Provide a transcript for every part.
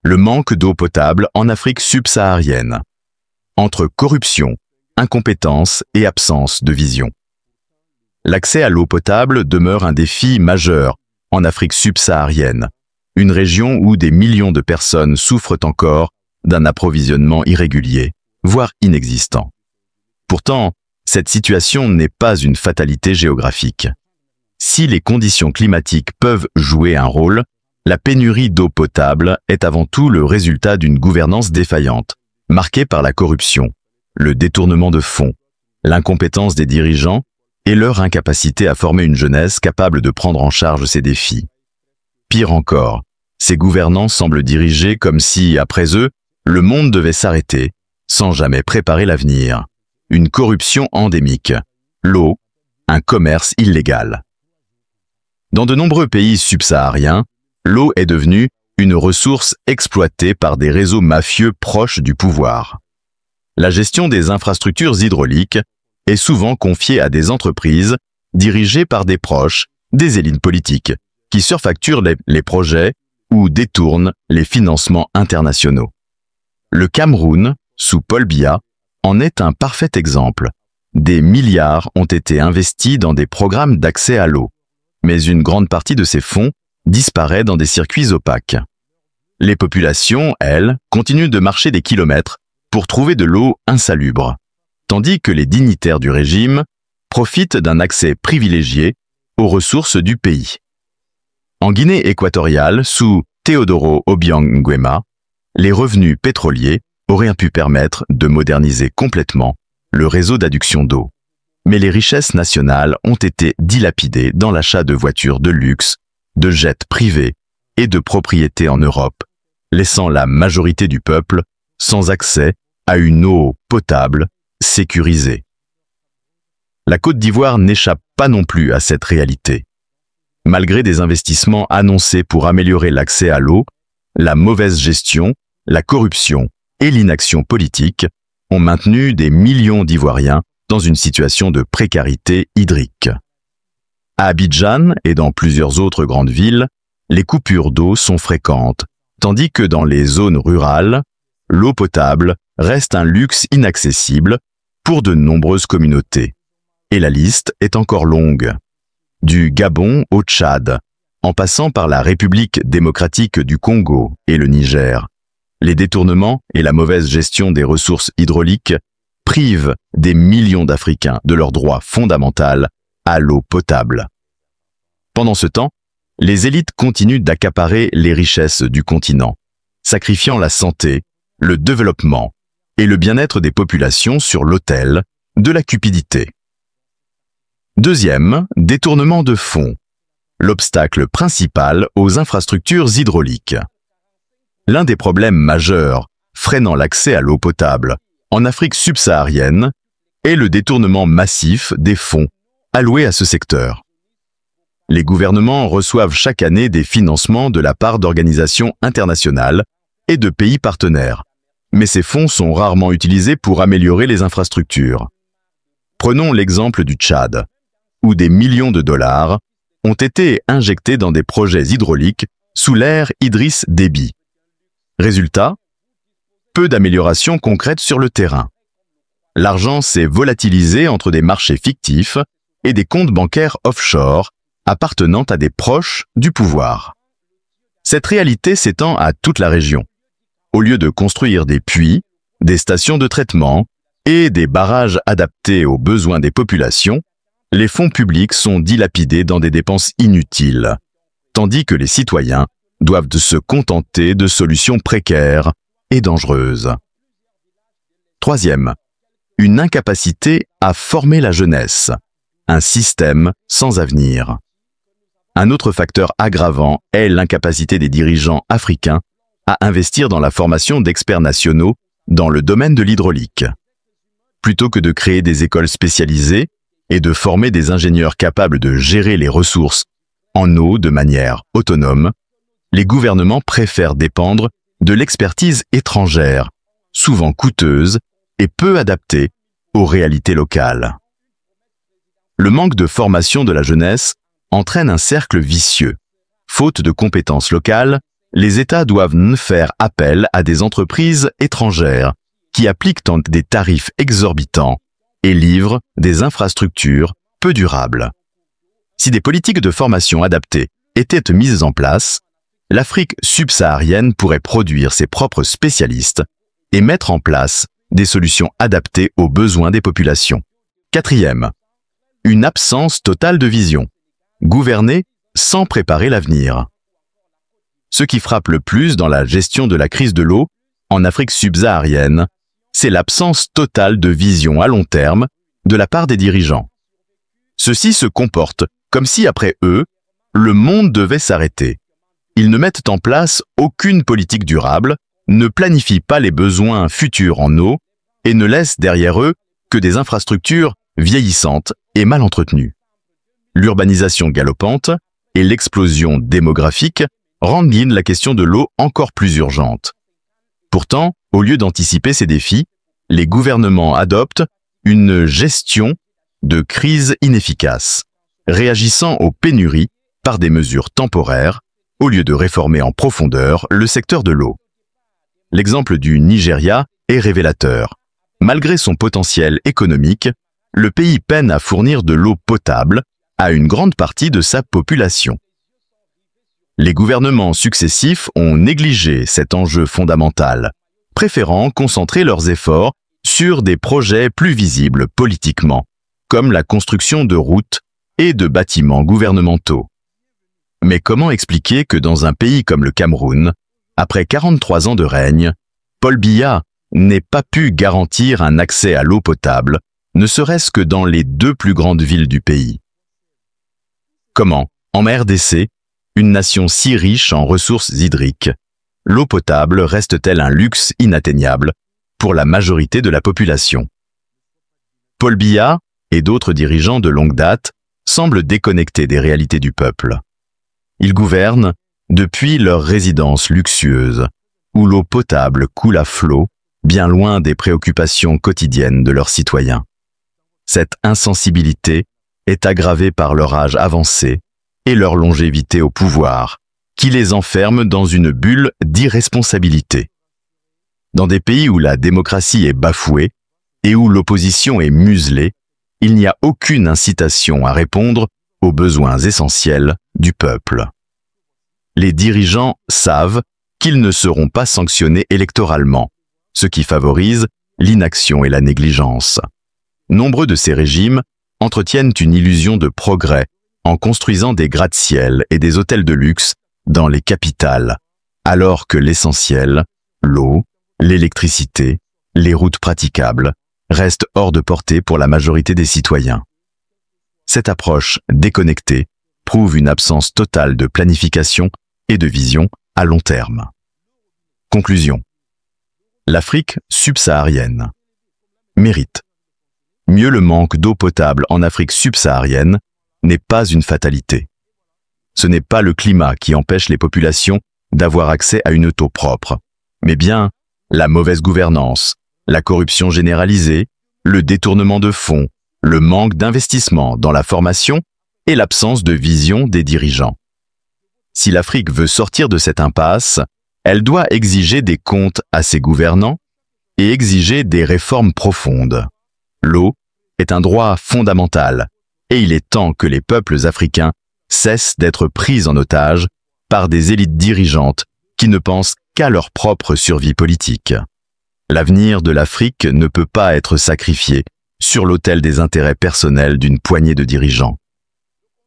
le manque d'eau potable en Afrique subsaharienne. Entre corruption, incompétence et absence de vision. L'accès à l'eau potable demeure un défi majeur en Afrique subsaharienne, une région où des millions de personnes souffrent encore d'un approvisionnement irrégulier, voire inexistant. Pourtant, cette situation n'est pas une fatalité géographique. Si les conditions climatiques peuvent jouer un rôle, la pénurie d'eau potable est avant tout le résultat d'une gouvernance défaillante, marquée par la corruption, le détournement de fonds, l'incompétence des dirigeants et leur incapacité à former une jeunesse capable de prendre en charge ces défis. Pire encore, ces gouvernants semblent dirigés comme si, après eux, le monde devait s'arrêter, sans jamais préparer l'avenir. Une corruption endémique, l'eau, un commerce illégal. Dans de nombreux pays subsahariens, l'eau est devenue une ressource exploitée par des réseaux mafieux proches du pouvoir. La gestion des infrastructures hydrauliques est souvent confiée à des entreprises dirigées par des proches des élites politiques qui surfacturent les projets ou détournent les financements internationaux. Le Cameroun, sous Paul Biya, en est un parfait exemple. Des milliards ont été investis dans des programmes d'accès à l'eau, mais une grande partie de ces fonds disparaît dans des circuits opaques. Les populations, elles, continuent de marcher des kilomètres pour trouver de l'eau insalubre, tandis que les dignitaires du régime profitent d'un accès privilégié aux ressources du pays. En Guinée équatoriale, sous Teodoro Obiang Nguema, les revenus pétroliers auraient pu permettre de moderniser complètement le réseau d'adduction d'eau. Mais les richesses nationales ont été dilapidées dans l'achat de voitures de luxe, de jets privés et de propriétés en Europe, laissant la majorité du peuple sans accès à une eau potable, sécurisée. La Côte d'Ivoire n'échappe pas non plus à cette réalité. Malgré des investissements annoncés pour améliorer l'accès à l'eau, la mauvaise gestion, la corruption et l'inaction politique ont maintenu des millions d'Ivoiriens dans une situation de précarité hydrique. À Abidjan et dans plusieurs autres grandes villes, les coupures d'eau sont fréquentes, tandis que dans les zones rurales, l'eau potable reste un luxe inaccessible pour de nombreuses communautés. Et la liste est encore longue. Du Gabon au Tchad, en passant par la République démocratique du Congo et le Niger, les détournements et la mauvaise gestion des ressources hydrauliques privent des millions d'Africains de leur droit fondamental à l'eau potable. Pendant ce temps, les élites continuent d'accaparer les richesses du continent, sacrifiant la santé, le développement et le bien-être des populations sur l'autel de la cupidité. Deuxième, détournement de fonds, l'obstacle principal aux infrastructures hydrauliques. L'un des problèmes majeurs freinant l'accès à l'eau potable en Afrique subsaharienne est le détournement massif des fonds alloués à ce secteur. Les gouvernements reçoivent chaque année des financements de la part d'organisations internationales et de pays partenaires, mais ces fonds sont rarement utilisés pour améliorer les infrastructures. Prenons l'exemple du Tchad, où des millions de dollars ont été injectés dans des projets hydrauliques sous l'ère Idriss Déby. Résultat, peu d'améliorations concrètes sur le terrain. L'argent s'est volatilisé entre des marchés fictifs et des comptes bancaires offshore appartenant à des proches du pouvoir. Cette réalité s'étend à toute la région. Au lieu de construire des puits, des stations de traitement et des barrages adaptés aux besoins des populations, les fonds publics sont dilapidés dans des dépenses inutiles, tandis que les citoyens doivent se contenter de solutions précaires et dangereuses. Troisième, une incapacité à former la jeunesse, un système sans avenir. Un autre facteur aggravant est l'incapacité des dirigeants africains à investir dans la formation d'experts nationaux dans le domaine de l'hydraulique. Plutôt que de créer des écoles spécialisées et de former des ingénieurs capables de gérer les ressources en eau de manière autonome, les gouvernements préfèrent dépendre de l'expertise étrangère, souvent coûteuse et peu adaptée aux réalités locales. Le manque de formation de la jeunesse entraîne un cercle vicieux. Faute de compétences locales, les États doivent faire appel à des entreprises étrangères qui appliquent des tarifs exorbitants et livrent des infrastructures peu durables. Si des politiques de formation adaptées étaient mises en place, l'Afrique subsaharienne pourrait produire ses propres spécialistes et mettre en place des solutions adaptées aux besoins des populations. Quatrième, une absence totale de vision. Gouverner sans préparer l'avenir. Ce qui frappe le plus dans la gestion de la crise de l'eau en Afrique subsaharienne, c'est l'absence totale de vision à long terme de la part des dirigeants. Ceux-ci se comportent comme si, après eux, le monde devait s'arrêter. Ils ne mettent en place aucune politique durable, ne planifient pas les besoins futurs en eau et ne laissent derrière eux que des infrastructures vieillissantes et mal entretenues. L'urbanisation galopante et l'explosion démographique rendent la question de l'eau encore plus urgente. Pourtant, au lieu d'anticiper ces défis, les gouvernements adoptent une gestion de crise inefficace, réagissant aux pénuries par des mesures temporaires, au lieu de réformer en profondeur le secteur de l'eau. L'exemple du Nigeria est révélateur. Malgré son potentiel économique, le pays peine à fournir de l'eau potable à une grande partie de sa population. Les gouvernements successifs ont négligé cet enjeu fondamental, préférant concentrer leurs efforts sur des projets plus visibles politiquement, comme la construction de routes et de bâtiments gouvernementaux. Mais comment expliquer que dans un pays comme le Cameroun, après 43 ans de règne, Paul Biya n'ait pas pu garantir un accès à l'eau potable, ne serait-ce que dans les 2 plus grandes villes du pays? Comment, en RDC, une nation si riche en ressources hydriques, l'eau potable reste-t-elle un luxe inatteignable pour la majorité de la population? Paul Biya et d'autres dirigeants de longue date semblent déconnectés des réalités du peuple. Ils gouvernent depuis leur résidence luxueuse, où l'eau potable coule à flot, bien loin des préoccupations quotidiennes de leurs citoyens. Cette insensibilité est aggravée par leur âge avancé et leur longévité au pouvoir, qui les enferme dans une bulle d'irresponsabilité. Dans des pays où la démocratie est bafouée et où l'opposition est muselée, il n'y a aucune incitation à répondre aux besoins essentiels du peuple. Les dirigeants savent qu'ils ne seront pas sanctionnés électoralement, ce qui favorise l'inaction et la négligence. Nombreux de ces régimes entretiennent une illusion de progrès en construisant des gratte-ciel et des hôtels de luxe dans les capitales, alors que l'essentiel, l'eau, l'électricité, les routes praticables, restent hors de portée pour la majorité des citoyens. Cette approche déconnectée prouve une absence totale de planification et de vision à long terme. Conclusion. L'Afrique subsaharienne mérite. Mieux, le manque d'eau potable en Afrique subsaharienne n'est pas une fatalité. Ce n'est pas le climat qui empêche les populations d'avoir accès à une eau propre, mais bien la mauvaise gouvernance, la corruption généralisée, le détournement de fonds, le manque d'investissement dans la formation et l'absence de vision des dirigeants. Si l'Afrique veut sortir de cette impasse, elle doit exiger des comptes à ses gouvernants et exiger des réformes profondes. L'eau est un droit fondamental et il est temps que les peuples africains cessent d'être pris en otage par des élites dirigeantes qui ne pensent qu'à leur propre survie politique. L'avenir de l'Afrique ne peut pas être sacrifié sur l'autel des intérêts personnels d'une poignée de dirigeants.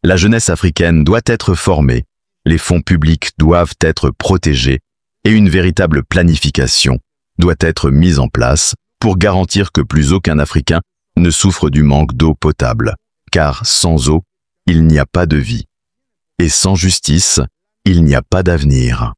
La jeunesse africaine doit être formée, les fonds publics doivent être protégés et une véritable planification doit être mise en place pour garantir que plus aucun Africain ne souffre du manque d'eau potable, car sans eau, il n'y a pas de vie. Et sans justice, il n'y a pas d'avenir.